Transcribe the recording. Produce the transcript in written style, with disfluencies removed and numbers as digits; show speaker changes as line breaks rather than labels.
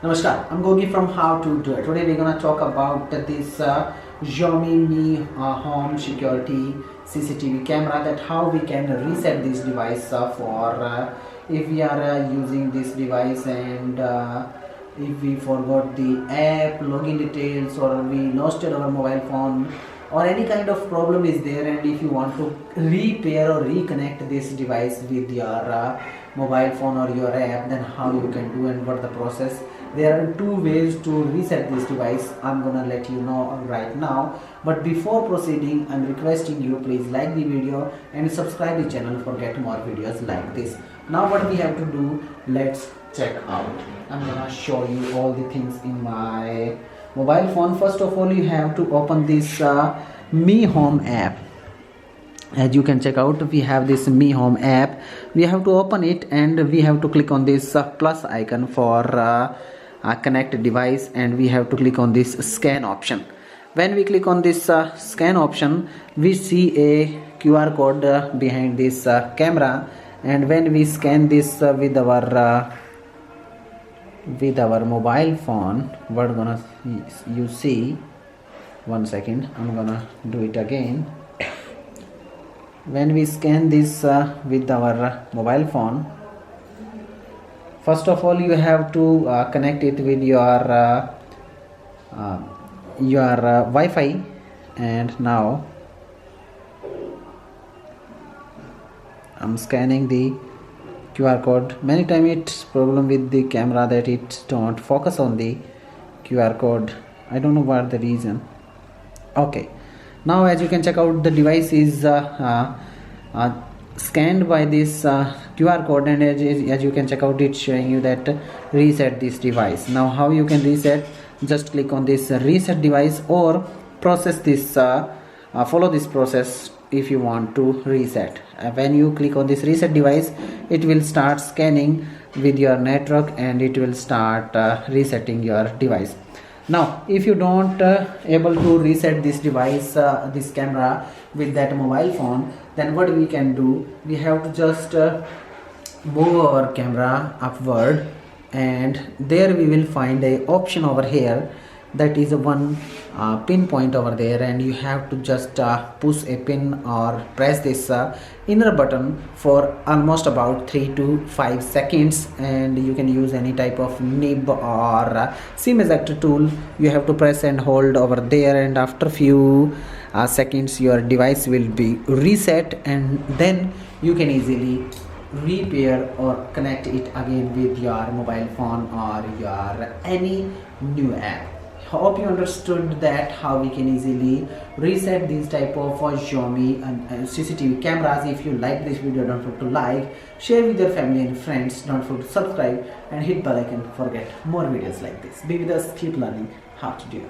Namaskar, I'm Gogi from How To Do It. Today we're gonna talk about this Xiaomi Mi Home Security CCTV camera, that how we can reset this device for if we are using this device and if we forgot the app, login details, or we lost our mobile phone, or any kind of problem is there, and if you want to repair or reconnect this device with your mobile phone or your app, then how you can do and what the process. There are two ways to reset this device. I'm gonna let you know right now, but before proceeding, I'm requesting you please like the video and subscribe the channel for get more videos like this. Now what we have to do, let's check out. I'm gonna show you all the things in my mobile phone. First of all, you have to open this Mi Home app. As you can check out, we have this Mi Home app. We have to open it and we have to click on this plus icon for connect device, and we have to click on this scan option. When we click on this scan option, we see a QR code behind this camera, and when we scan this with our mobile phone, what gonna you see, one second, I'm gonna do it again. When we scan this with our mobile phone, first of all you have to connect it with your Wi-Fi, and now I'm scanning the QR code. Many times it's problem with the camera that it don't focus on the QR code. I don't know what the reason. Okay, now as you can check out, the device is scanned by this QR code, and as you can check out, it's showing you that reset this device. Now how you can reset? Just click on this reset device or process this follow this process if you want to reset. When you click on this reset device, it will start scanning with your network and it will start resetting your device. Now if you don't able to reset this device, this camera with that mobile phone, then what we can do, we have to just move our camera upward, and there we will find a option over here, that is a one pinpoint over there, and you have to just push a pin or press this inner button for almost about 3 to 5 seconds, and you can use any type of nib or SIM ejector tool. You have to press and hold over there, and after few seconds your device will be reset, and then you can easily repair or connect it again with your mobile phone or your any new app. Hope you understood that how we can easily reset these type of Xiaomi and CCTV cameras. If you like this video, don't forget to like, share with your family and friends, don't forget to subscribe and hit bell icon for get more videos like this. Be with us, keep learning how to do.